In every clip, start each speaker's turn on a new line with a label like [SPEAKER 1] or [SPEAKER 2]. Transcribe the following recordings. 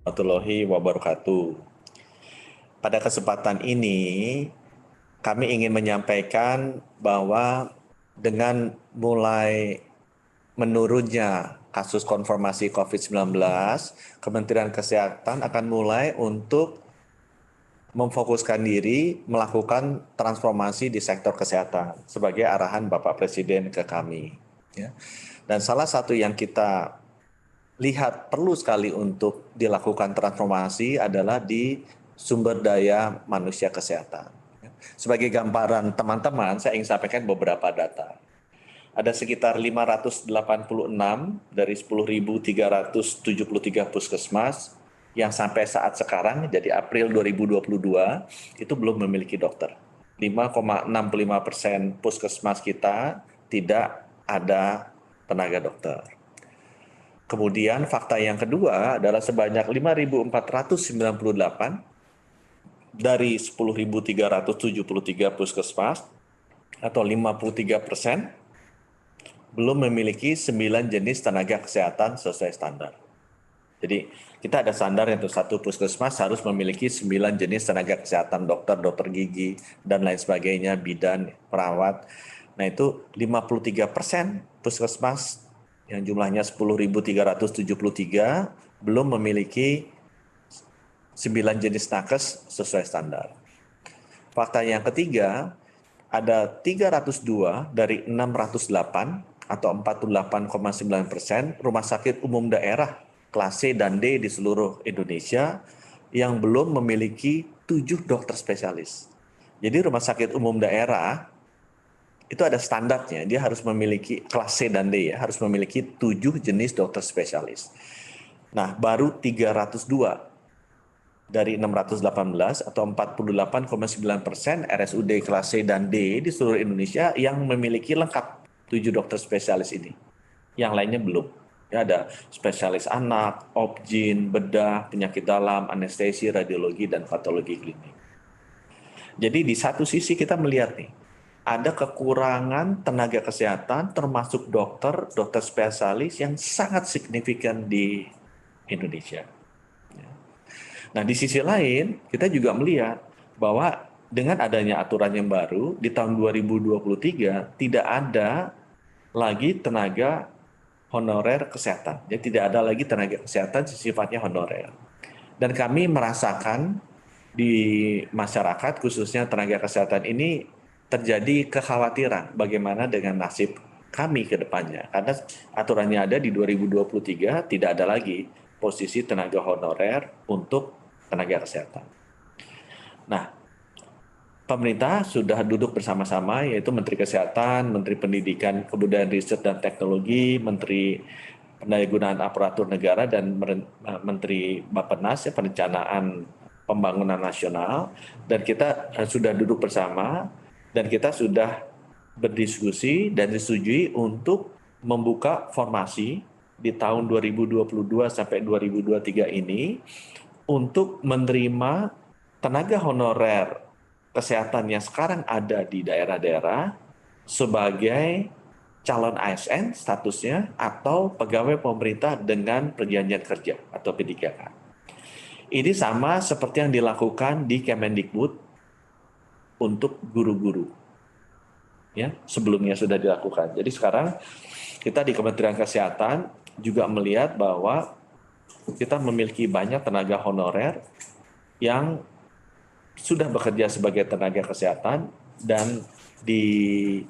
[SPEAKER 1] Warahmatullahi wabarakatuh. Pada kesempatan ini, kami ingin menyampaikan bahwa dengan mulai menurunnya kasus konfirmasi COVID-19, Kementerian Kesehatan akan mulai untuk memfokuskan diri melakukan transformasi di sektor kesehatan sebagai arahan Bapak Presiden ke kami. Ya. Dan salah satu yang kita lihat perlu sekali untuk dilakukan transformasi adalah di sumber daya manusia kesehatan. Sebagai gambaran teman-teman, saya ingin sampaikan beberapa data. Ada sekitar 586 dari 10.373 puskesmas yang sampai saat sekarang, jadi April 2022, itu belum memiliki dokter. 5,65% puskesmas kita tidak ada tenaga dokter. Kemudian fakta yang kedua adalah sebanyak 5.498 dari 10.373 puskesmas atau 53% belum memiliki 9 jenis tenaga kesehatan sesuai standar. Jadi kita ada standar yang untuk satu puskesmas harus memiliki 9 jenis tenaga kesehatan, dokter, dokter gigi, dan lain sebagainya, bidan, perawat. Nah itu 53% puskesmas yang jumlahnya 10.373 belum memiliki 9 jenis nakes sesuai standar. Fakta yang ketiga, ada 302 dari 608 atau 48,9% rumah sakit umum daerah kelas C dan D di seluruh Indonesia yang belum memiliki 7 dokter spesialis. Jadi rumah sakit umum daerah itu ada standarnya, dia harus memiliki kelas C dan D ya, harus memiliki 7 jenis dokter spesialis. Nah, baru 302 dari 618 atau 48,9% RSUD kelas C dan D di seluruh Indonesia yang memiliki lengkap 7 dokter spesialis ini. Yang lainnya belum. Ya, ada spesialis anak, obgyn, bedah, penyakit dalam, anestesi, radiologi, dan patologi klinik. Jadi di satu sisi kita melihat nih, ada kekurangan tenaga kesehatan termasuk dokter, dokter spesialis yang sangat signifikan di Indonesia. Nah, di sisi lain, kita juga melihat bahwa dengan adanya aturan yang baru, di tahun 2023 tidak ada lagi tenaga honorer kesehatan. Jadi tidak ada lagi tenaga kesehatan sifatnya honorer. Dan kami merasakan di masyarakat, khususnya tenaga kesehatan ini, terjadi kekhawatiran bagaimana dengan nasib kami ke depannya. Karena aturannya ada di 2023, tidak ada lagi posisi tenaga honorer untuk tenaga kesehatan. Nah, pemerintah sudah duduk bersama-sama, yaitu Menteri Kesehatan, Menteri Pendidikan, Kebudayaan, Riset, dan Teknologi, Menteri Pendayagunaan Aparatur Negara, dan Menteri Bappenas, ya, Perencanaan Pembangunan Nasional, dan kita sudah duduk bersama, dan kita sudah berdiskusi dan disetujui untuk membuka formasi di tahun 2022 sampai 2023 ini untuk menerima tenaga honorer kesehatan yang sekarang ada di daerah-daerah sebagai calon ASN statusnya atau pegawai pemerintah dengan perjanjian kerja atau P3K. Ini sama seperti yang dilakukan di Kemendikbud untuk guru-guru. Ya, sebelumnya sudah dilakukan. Jadi sekarang kita di Kementerian Kesehatan juga melihat bahwa kita memiliki banyak tenaga honorer yang sudah bekerja sebagai tenaga kesehatan, dan di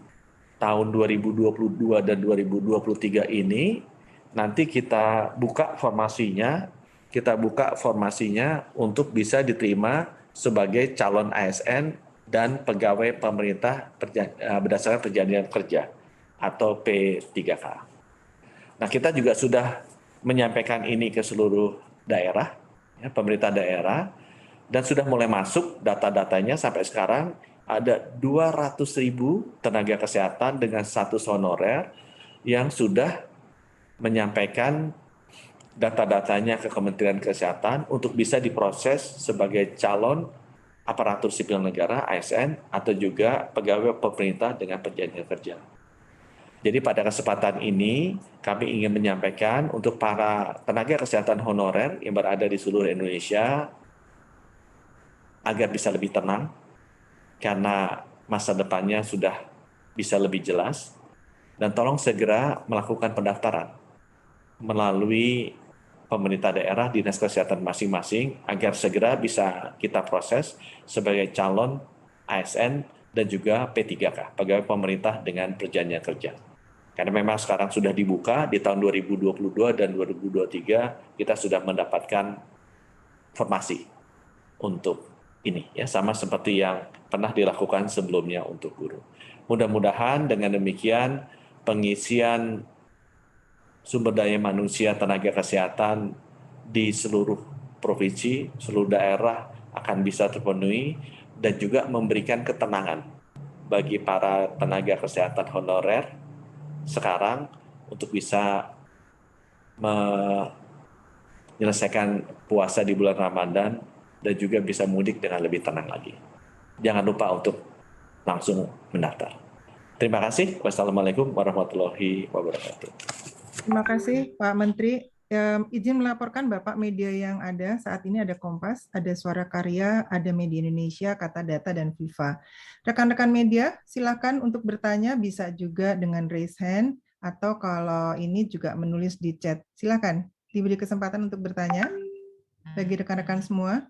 [SPEAKER 1] tahun 2022 dan 2023 ini nanti kita buka formasinya untuk bisa diterima sebagai calon ASN dan pegawai pemerintah berdasarkan perjanjian kerja atau P3K. Nah, kita juga sudah menyampaikan ini ke seluruh daerah, ya, pemerintah daerah, dan sudah mulai masuk data-datanya. Sampai sekarang ada 200.000 tenaga kesehatan dengan status honorer yang sudah menyampaikan data-datanya ke Kementerian Kesehatan untuk bisa diproses sebagai calon aparatur sipil negara (ASN) atau juga pegawai pemerintah dengan perjanjian kerja. Jadi pada kesempatan ini kami ingin menyampaikan untuk para tenaga kesehatan honorer yang berada di seluruh Indonesia agar bisa lebih tenang karena masa depannya sudah bisa lebih jelas, dan tolong segera melakukan pendaftaran melalui pemerintah daerah, dinas kesehatan masing-masing agar segera bisa kita proses sebagai calon ASN dan juga P3K, pegawai pemerintah dengan perjanjian kerja. Karena memang sekarang sudah dibuka di tahun 2022 dan 2023 kita sudah mendapatkan formasi untuk ini ya, sama seperti yang pernah dilakukan sebelumnya untuk guru. Mudah-mudahan dengan demikian pengisian sumber daya manusia tenaga kesehatan di seluruh provinsi, seluruh daerah akan bisa terpenuhi dan juga memberikan ketenangan bagi para tenaga kesehatan honorer sekarang untuk bisa menyelesaikan puasa di bulan Ramadan dan juga bisa mudik dengan lebih tenang lagi. Jangan lupa untuk langsung mendaftar. Terima kasih. Wassalamualaikum warahmatullahi wabarakatuh.
[SPEAKER 2] Terima kasih Pak Menteri. Izin melaporkan Bapak media yang ada saat ini ada Kompas, ada Suara Karya, ada Media Indonesia, Kata Data, dan Viva. Rekan-rekan media silakan untuk bertanya, bisa juga dengan raise hand atau kalau ini juga menulis di chat. Silakan diberi kesempatan untuk bertanya bagi rekan-rekan semua.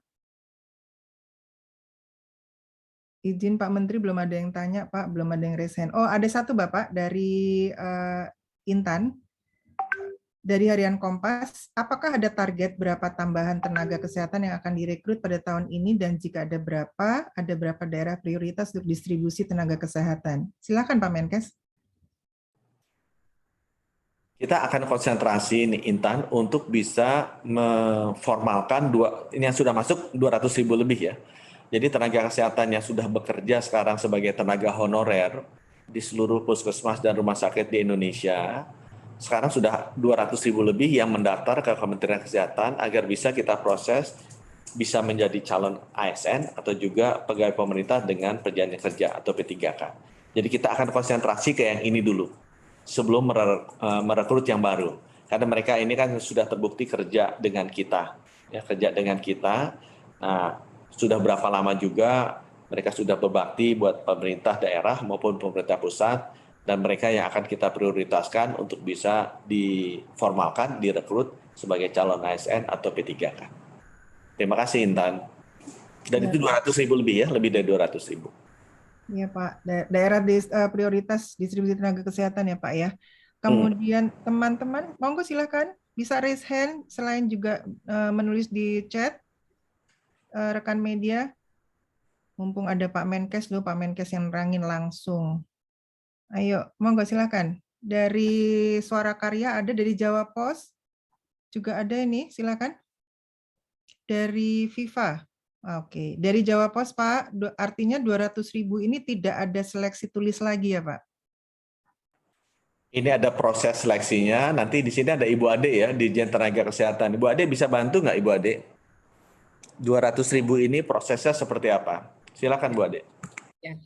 [SPEAKER 2] Izin Pak Menteri, belum ada yang tanya Pak, belum ada yang raise hand. Oh, ada satu Bapak dari Intan. Dari Harian Kompas, apakah ada target berapa tambahan tenaga kesehatan yang akan direkrut pada tahun ini, dan jika ada berapa daerah prioritas untuk distribusi tenaga kesehatan? Silakan Pak Menkes.
[SPEAKER 1] Kita akan konsentrasi nih Intan untuk bisa memformalkan ini yang sudah masuk 200.000 lebih ya. Jadi tenaga kesehatan yang sudah bekerja sekarang sebagai tenaga honorer di seluruh puskesmas dan rumah sakit di Indonesia, sekarang sudah 200.000 lebih yang mendaftar ke Kementerian Kesehatan agar bisa kita proses, bisa menjadi calon ASN atau juga pegawai pemerintah dengan perjanjian kerja atau P3K. Jadi kita akan konsentrasi ke yang ini dulu sebelum merekrut yang baru. Karena mereka ini kan sudah terbukti kerja dengan kita, ya, kerja dengan kita. Nah, sudah berapa lama juga mereka sudah berbakti buat pemerintah daerah maupun pemerintah pusat, dan mereka yang akan kita prioritaskan untuk bisa diformalkan, direkrut sebagai calon ASN atau P3K. Terima kasih Intan. Dan itu 200.000 lebih ya, lebih dari 200.000.
[SPEAKER 2] Iya Pak, daerah prioritas distribusi tenaga kesehatan ya Pak ya. Kemudian teman-teman, monggo silakan bisa raise hand selain juga menulis di chat, rekan media. Mumpung ada Pak Menkes dulu, Pak Menkes yang nerangin langsung. Ayo, monggo silakan. Dari Suara Karya ada, dari Jawa Pos juga ada ini, silakan. Dari Viva. Oke, dari Jawa Pos Pak, artinya 200.000 ini tidak ada seleksi tulis lagi ya Pak?
[SPEAKER 1] Ini ada proses seleksinya, nanti di sini ada Ibu Ade ya, Dirjen Tenaga Kesehatan. Ibu Ade bisa bantu nggak Ibu Ade? 200.000 ini prosesnya seperti apa? Silakan Bu Ade.
[SPEAKER 3] Ya.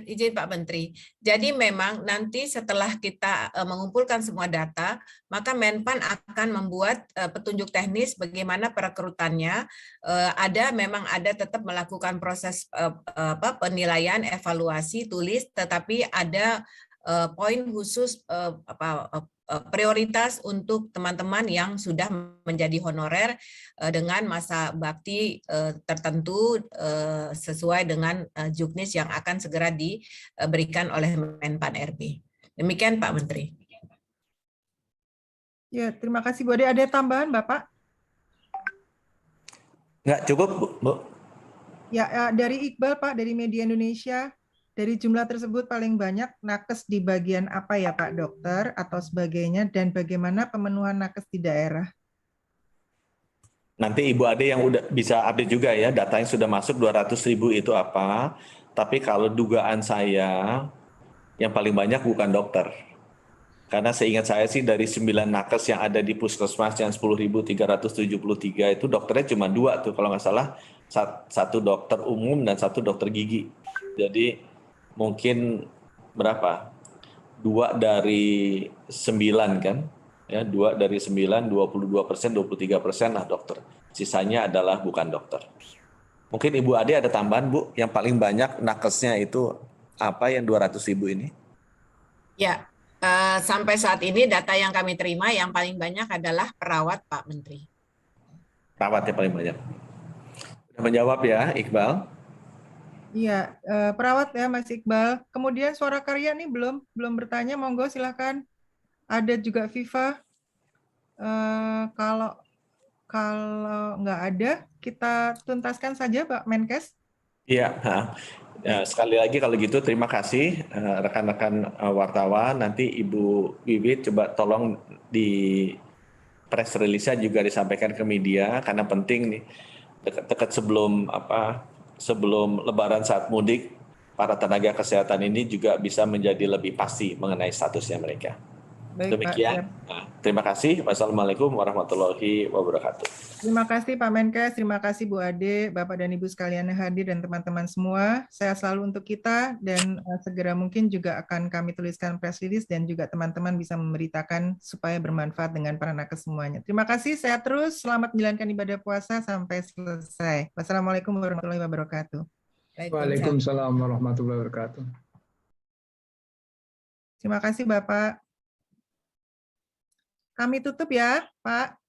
[SPEAKER 3] Izin Pak Menteri. Jadi memang nanti setelah kita mengumpulkan semua data, maka Menpan akan membuat petunjuk teknis bagaimana perekrutannya. Memang ada tetap melakukan proses penilaian, evaluasi, tulis, tetapi ada poin khusus prioritas untuk teman-teman yang sudah menjadi honorer dengan masa bakti tertentu sesuai dengan juknis yang akan segera diberikan oleh Menpan RB. Demikian Pak Menteri.
[SPEAKER 2] Ya, terima kasih Bu Ade. Ada tambahan Bapak?
[SPEAKER 1] Nggak cukup Bu?
[SPEAKER 2] Ya, dari Iqbal Pak, dari Media Indonesia. Dari jumlah tersebut paling banyak nakes di bagian apa ya Pak, dokter atau sebagainya, dan bagaimana pemenuhan nakes di daerah?
[SPEAKER 1] Nanti Ibu Ade yang udah bisa update juga ya, data yang sudah masuk 200.000 itu apa. Tapi kalau dugaan saya, yang paling banyak bukan dokter. Karena seingat saya sih dari 9 nakes yang ada di puskesmas yang 10.373 itu dokternya cuma 2 tuh kalau nggak salah, satu dokter umum dan satu dokter gigi. Jadi mungkin berapa? 2 dari 9 kan? Ya, 2 dari 9, 22%, 23% lah dokter. Sisanya adalah bukan dokter. Mungkin Ibu Ade ada tambahan, Bu, yang paling banyak nakesnya itu apa yang 200.000 ini?
[SPEAKER 3] Ya, sampai saat ini data yang kami terima yang paling banyak adalah perawat, Pak Menteri.
[SPEAKER 1] Perawat yang paling banyak. Sudah menjawab ya, Iqbal?
[SPEAKER 2] Iya, perawat ya Mas Iqbal. Kemudian Suara Karya nih belum bertanya, monggo silakan. Ada juga Viva. Kalau nggak ada, kita tuntaskan saja Pak Menkes.
[SPEAKER 1] Iya. Ya, sekali lagi kalau gitu terima kasih rekan-rekan wartawan. Nanti Ibu Wiwit coba tolong di press release-nya juga disampaikan ke media karena penting nih dekat-dekat sebelum Lebaran saat mudik para tenaga kesehatan ini juga bisa menjadi lebih pasti mengenai statusnya mereka.
[SPEAKER 2] Baik Pak, siap.
[SPEAKER 1] Demikian. Terima kasih. Wassalamualaikum warahmatullahi wabarakatuh.
[SPEAKER 2] Terima kasih Pak Menkes, terima kasih Bu Ade, Bapak dan Ibu sekalian yang hadir dan teman-teman semua. Sehat selalu untuk kita dan segera mungkin juga akan kami tuliskan press release dan juga teman-teman bisa memberitakan supaya bermanfaat dengan para nakes semuanya. Terima kasih, sehat terus, selamat menjalankan ibadah puasa sampai selesai. Wassalamualaikum warahmatullahi wabarakatuh.
[SPEAKER 4] Waalaikumsalam warahmatullahi wabarakatuh.
[SPEAKER 2] Terima kasih Bapak. Kami tutup ya, Pak.